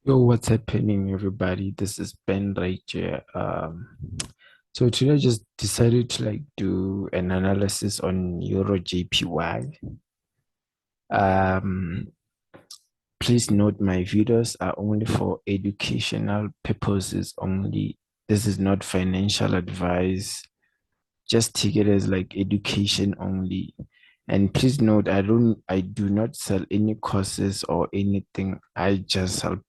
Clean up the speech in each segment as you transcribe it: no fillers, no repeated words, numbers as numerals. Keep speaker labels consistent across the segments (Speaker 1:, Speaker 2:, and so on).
Speaker 1: Yo, what's happening, everybody? This is Ben right here. So today I just decided to do an analysis on EURJPY. Um, Please note my videos are only for educational purposes only. This is not financial advice. Just take it as like education only. And please note, I do not sell any courses or anything. I just help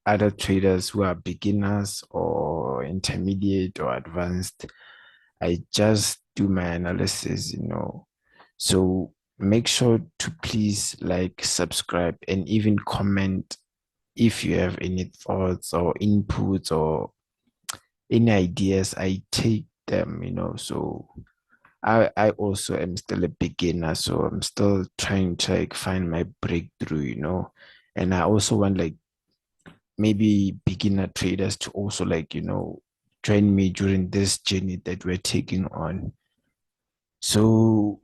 Speaker 1: other traders who are beginners or intermediate or advanced. I just do my analysis. So make sure to please like, subscribe, and even comment if you have any thoughts or inputs or any ideas. I take them. So I also am still a beginner, so I'm still trying to like find my breakthrough. And I also want like maybe beginner traders to also join me during this journey that we're taking on. So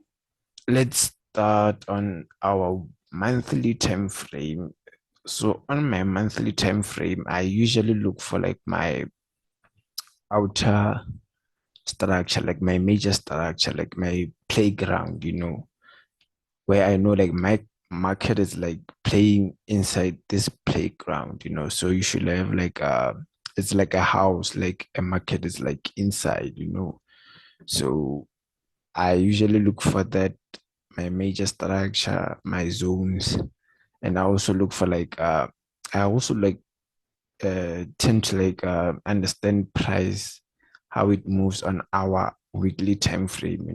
Speaker 1: let's start on our monthly time frame. So on my monthly time frame, I usually look for like my outer structure, like my major structure, like my playground, where I know like my market is like playing inside this playground. So you should have like it's like a house, like a market is like inside. So I usually look for that, my major structure, my zones, and I also look for like I also like tend to like understand price, how it moves on our weekly time frame.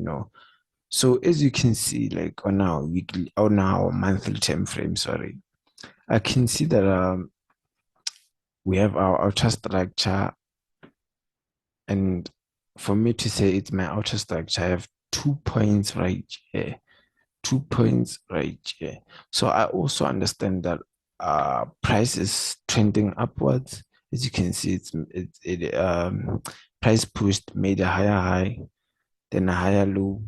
Speaker 1: So as you can see, like on our monthly time frame, sorry, I can see that we have our outer structure, and for me to say it's my outer structure, I have 2 points right here, 2 points right here. So I also understand that price is trending upwards. As you can see, it price pushed, made a higher high, then a higher low,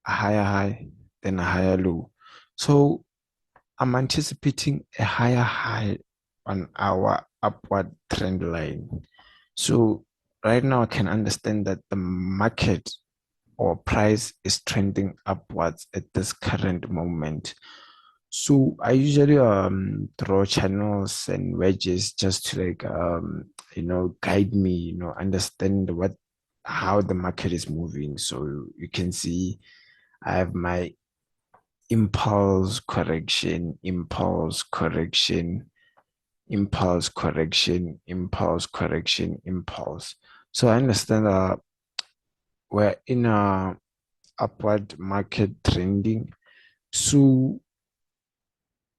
Speaker 1: a higher high, then a higher low. So I'm anticipating a higher high on our upward trend line. So right now I can understand that the market or price is trending upwards at this current moment. So I usually draw channels and wedges just to guide me, understand what how the market is moving. So you can see I have my impulse correction, impulse correction, impulse correction, impulse correction, impulse. So I understand we're in a upward market trending. So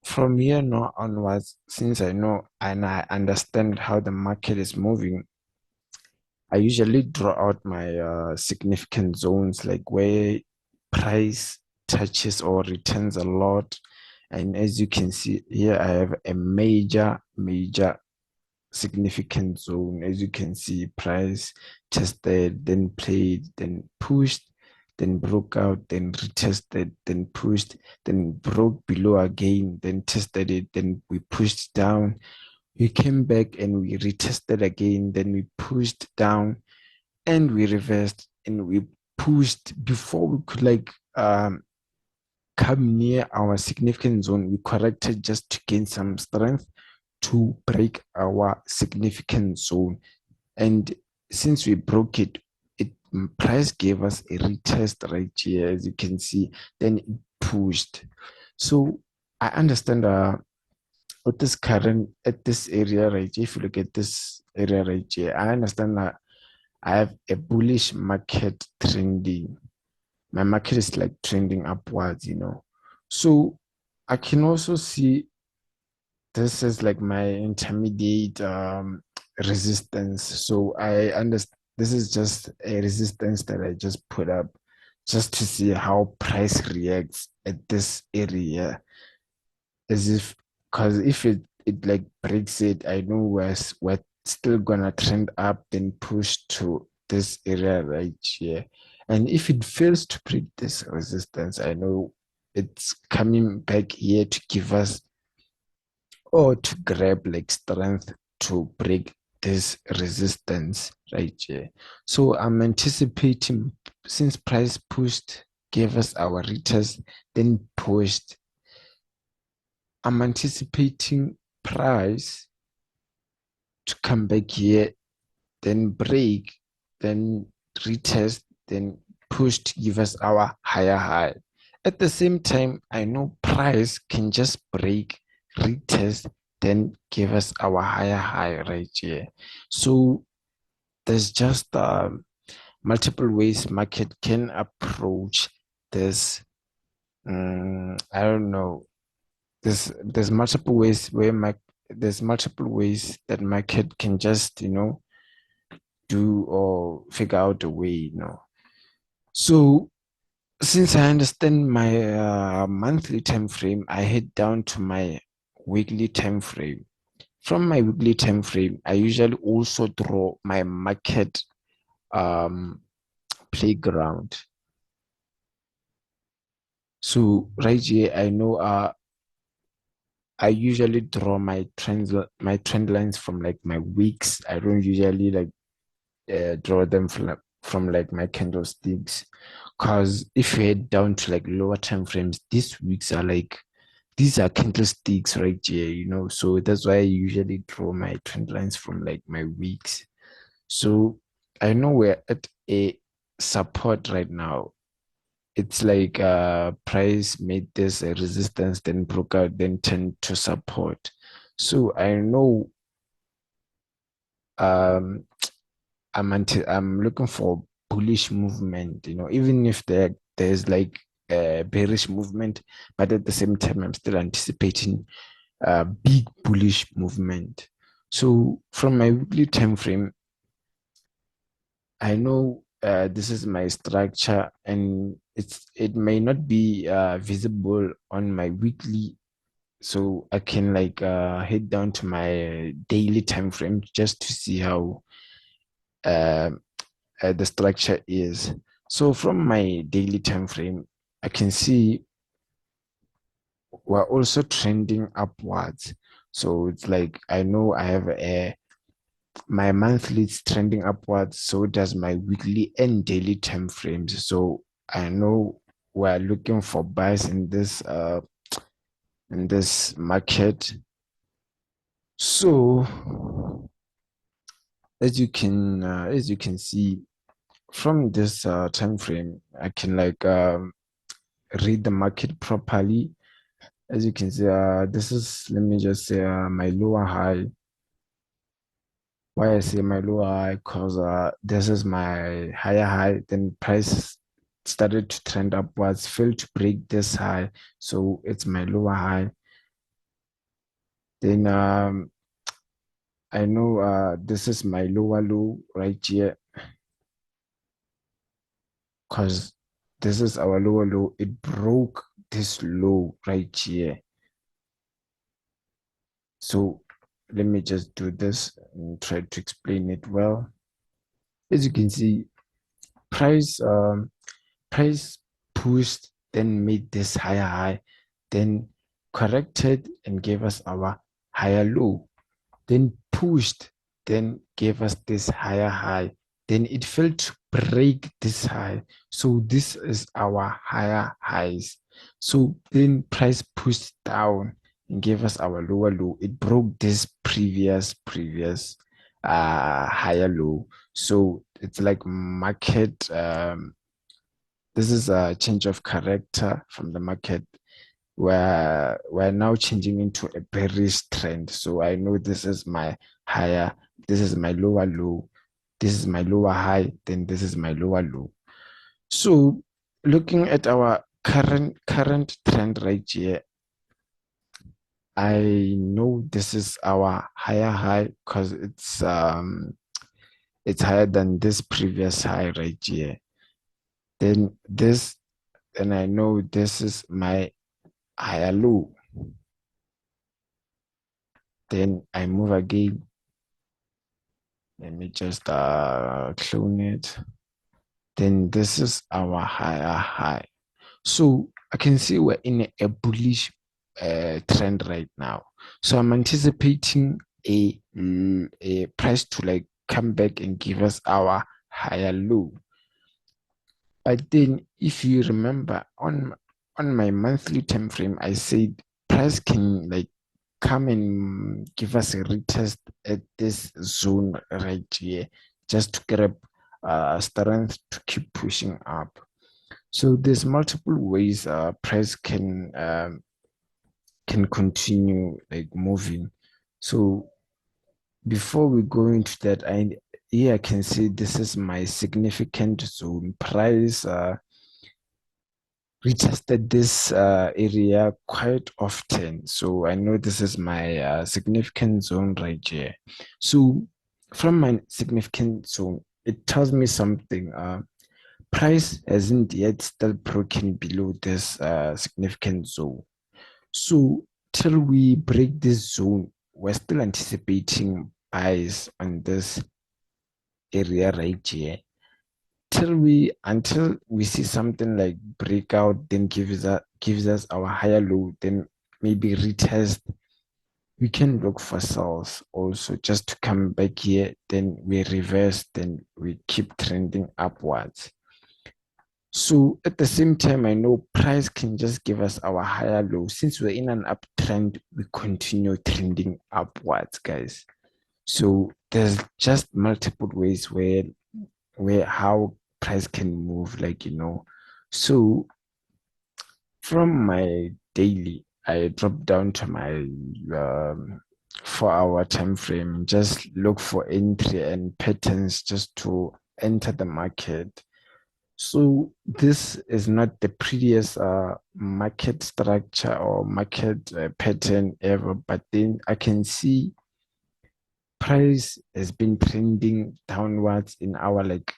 Speaker 1: from here now onwards, since I know and I understand how the market is moving, I usually draw out my significant zones, like where price touches or returns a lot. And as you can see here, I have a major significant zone. As you can see, price tested, then played, then pushed, then broke out, then retested, then pushed, then broke below again, then tested it, then we pushed down. We came back and we retested again, then we pushed down and we reversed and we pushed before we could come near our significant zone. We corrected just to gain some strength to break our significant zone. And since we broke it, it price gave us a retest right here, as you can see. Then it pushed. So I understand at this area right here, if you look at this area right here, I understand that I have a bullish market trending. My market is like trending upwards. So I can also see this is like my intermediate resistance. So I understand this is just a resistance that I just put up just to see how price reacts at this area. As if, because if it like breaks it, I know we're still gonna trend up, then push to this area right here. And if it fails to break this resistance, I know it's coming back here to give us or to grab like strength to break this resistance right here. So I'm anticipating, since price pushed, gave us our retest, then pushed. I'm anticipating price to come back here, then break, then retest, then push to give us our higher high. At the same time, I know price can just break, retest, then give us our higher high right here. So there's just multiple ways market can approach this. I don't know. There's multiple ways where there's multiple ways that market can just do or figure out a way. So since I understand my monthly time frame, I head down to my weekly time frame. From my weekly time frame, I usually also draw my market um, playground. So right here, I know I usually draw my trend lines from like my weeks. I don't usually like draw them from like my candlesticks, because if you head down to like lower time frames, these are candlesticks right here. So that's why I usually draw my trend lines from like my weeks. So I know we're at a support right now. It's like price made this a resistance, then broke out, then turned to support. So I know um I'm looking for bullish movement, even if there's like a bearish movement, but at the same time, I'm still anticipating a big bullish movement. So from my weekly time frame, I know this is my structure, and it may not be visible on my weekly, so I can like head down to my daily time frame just to see how uh, the structure is. So from my daily time frame, I can see we're also trending upwards. So it's like I know I have my monthly is trending upwards, so does my weekly and daily time frames. So I know we're looking for buys in this market. So as you can see from this time frame, I can like read the market properly. As you can see, this is, let me just say, my lower high. Why I say my lower high? Because this is my higher high. Then price started to trend upwards, failed to break this high. So it's my lower high. Then I know this is my lower low right here, because this is our lower low. It broke this low right here. So let me just do this and try to explain it well. As you can see, price price pushed, then made this higher high, then corrected and gave us our higher low, then pushed, then gave us this higher high, then it failed to break this high. So this is our higher highs. So then price pushed down and gave us our lower low. It broke this previous higher low. So it's like market this is a change of character from the market, where we're now changing into a bearish trend. So I know this is my higher, this is my lower low, this is my lower high, then this is my lower low. So looking at our current trend right here, I know this is our higher high, because it's higher than this previous high right here. Then this, and I know this is my higher low. Then I move again. Let me just clone it. Then this is our higher high. So I can see we're in a bullish trend right now. So I'm anticipating a price to like come back and give us our higher low. But then, if you remember on my monthly time frame, I said price can like come and give us a retest at this zone right here, just to grab strength to keep pushing up. So there's multiple ways price can continue like moving. So before we go into that, I can see this is my significant zone price. Retested this area quite often, so I know this is my significant zone right here. So from my significant zone, it tells me something. Price hasn't yet still broken below this significant zone. So till we break this zone, we're still anticipating buys on this area right here. Until we see something like breakout, then gives us our higher low, then maybe retest. We can look for sales also just to come back here, then we reverse, then we keep trending upwards. So at the same time, I know price can just give us our higher low. Since we're in an uptrend, we continue trending upwards, guys. So there's just multiple ways where how price can move, like So from my daily, I drop down to my 4 hour time frame, just look for entry and patterns just to enter the market. So this is not the prettiest market structure or market pattern ever, but then I can see price has been trending downwards in our like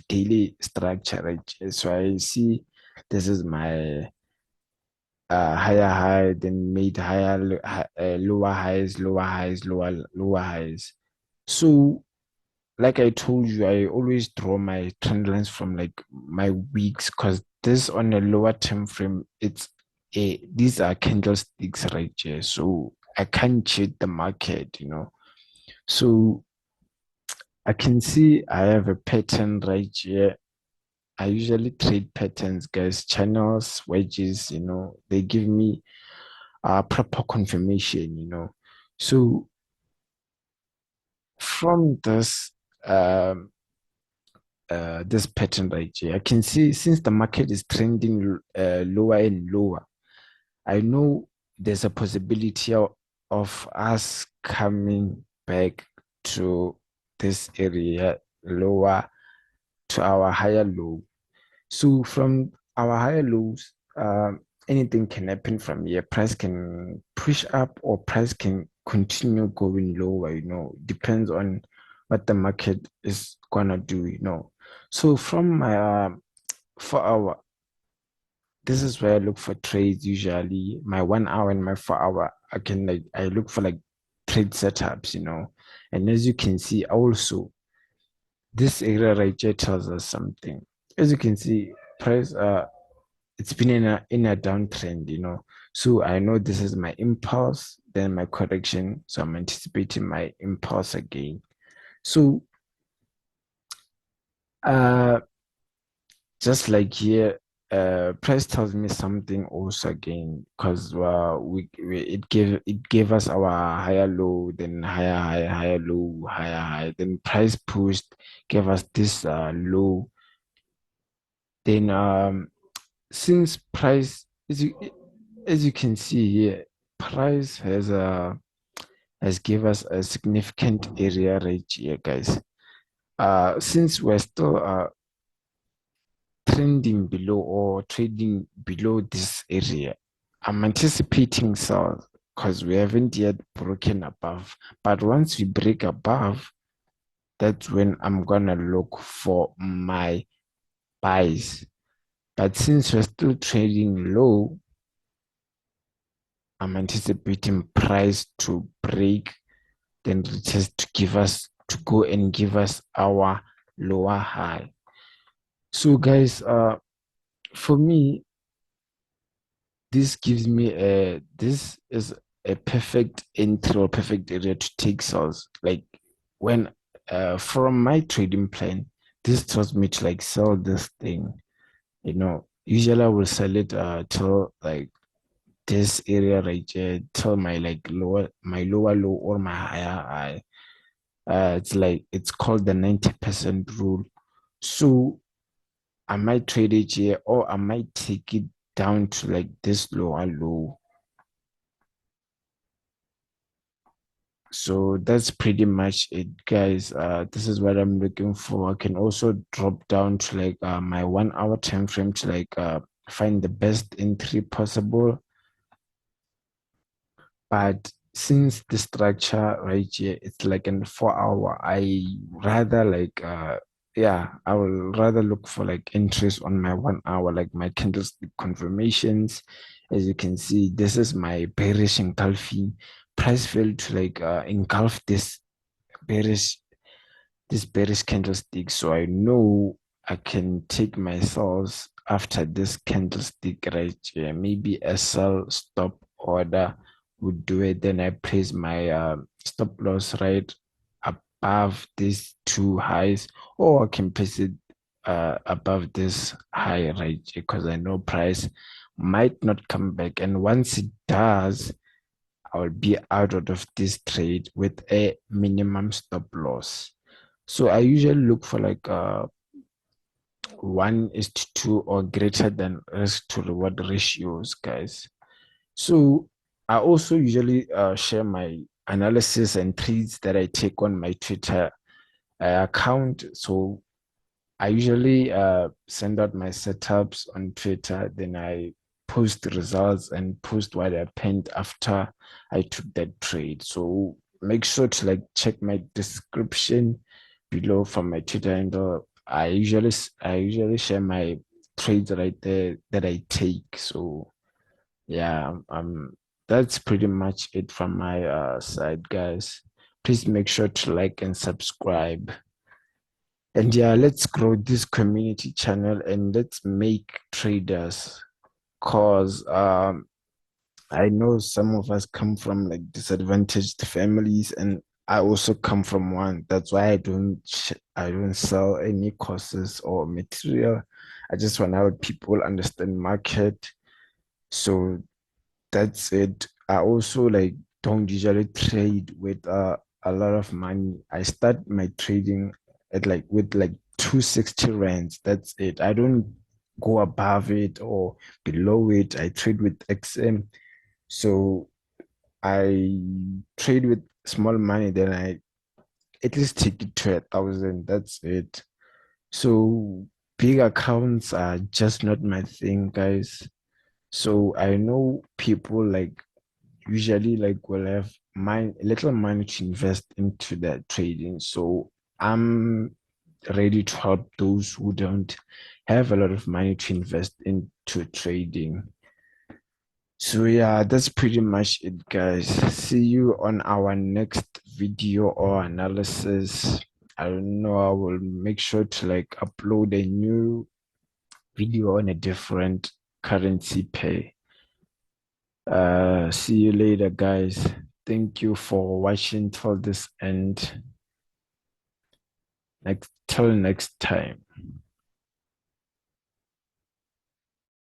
Speaker 1: daily structure, right? So I see this is my higher high, then made lower highs, lower highs, lower highs. So like I told you, I always draw my trend lines from like my weeks, because this on a lower time frame, these are candlesticks right here. So I can't cheat the market. So I can see I have a pattern right here. I usually trade patterns, guys, channels, wedges, they give me proper confirmation. So from this pattern right here, I can see since the market is trending lower and lower, I know there's a possibility of us coming back to this area lower to our higher low. So from our higher lows, anything can happen from here. Price can push up or price can continue going lower. Depends on what the market is gonna do. So from my 4 hour, this is where I look for trades usually. My 1 hour and my 4 hour, I look for like trade setups. And as you can see, also this area right here tells us something. As you can see, price it's been in a downtrend. So I know this is my impulse, then my correction. So I'm anticipating my impulse again. So uh just like here, price tells me something also again, because it gave us our higher low, then higher high, higher low, higher high, then price pushed, gave us this low. Then since price, as you can see here, price has give us a significant area right here, guys. Since we're still trending below or trading below this area, I'm anticipating sales because we haven't yet broken above. But once we break above, that's when I'm gonna look for my buys. But since we're still trading low, I'm anticipating price to break, then retest to go and give us our lower high. So guys, for me, this gives me a this is a perfect intro, perfect area to take sales. Like when from my trading plan, this tells me to like sell this thing. Usually I will sell it till like this area right here, till my like lower low or my higher high. It's like it's called the 90% rule. So I might trade it here or I might take it down to like this lower low. So that's pretty much it, guys. This is what I'm looking for. I can also drop down to like my 1 hour time frame to like find the best entry possible. But since the structure right here, it's like in 4 hour, I rather like yeah, I will rather look for like entries on my 1 hour, like my candlestick confirmations. As you can see, this is my bearish engulfing. Price failed to like engulf bearish this bearish candlestick. So I know I can take my sales after this candlestick right here. Maybe a sell stop order would do it. Then I place my stop loss right above these two highs, or I can place it above this high right here because I know price might not come back. And once it does, I will be out of this trade with a minimum stop loss. So I usually look for like 1:2 or greater than risk to reward ratios, guys. So I also usually share my analysis and trades that I take on my Twitter account. So I usually send out my setups on Twitter, then I post the results and post what happened after I took that trade. So make sure to like check my description below from my Twitter handle. I usually share my trades right there that I take. So yeah, that's pretty much it from my side, guys. Please make sure to like and subscribe. And yeah, let's grow this community channel and let's make traders. Cause I know some of us come from like disadvantaged families, and I also come from one. That's why I don't sell any courses or material. I just want to help people understand market. So that's it. I also like don't usually trade with a lot of money. I start my trading at like with like 260 rands. That's it. I don't go above it or below it. I trade with XM. So I trade with small money, then I at least take it to 1,000. That's it. So big accounts are just not my thing, guys. So I know people like usually like will have little money to invest into their trading. So I'm ready to help those who don't have a lot of money to invest into trading. So yeah, that's pretty much it, guys. See you on our next video or analysis. I don't know, I will make sure to like upload a new video on a different currency pair. See you later, guys. Thank you for watching till this end. Till next time.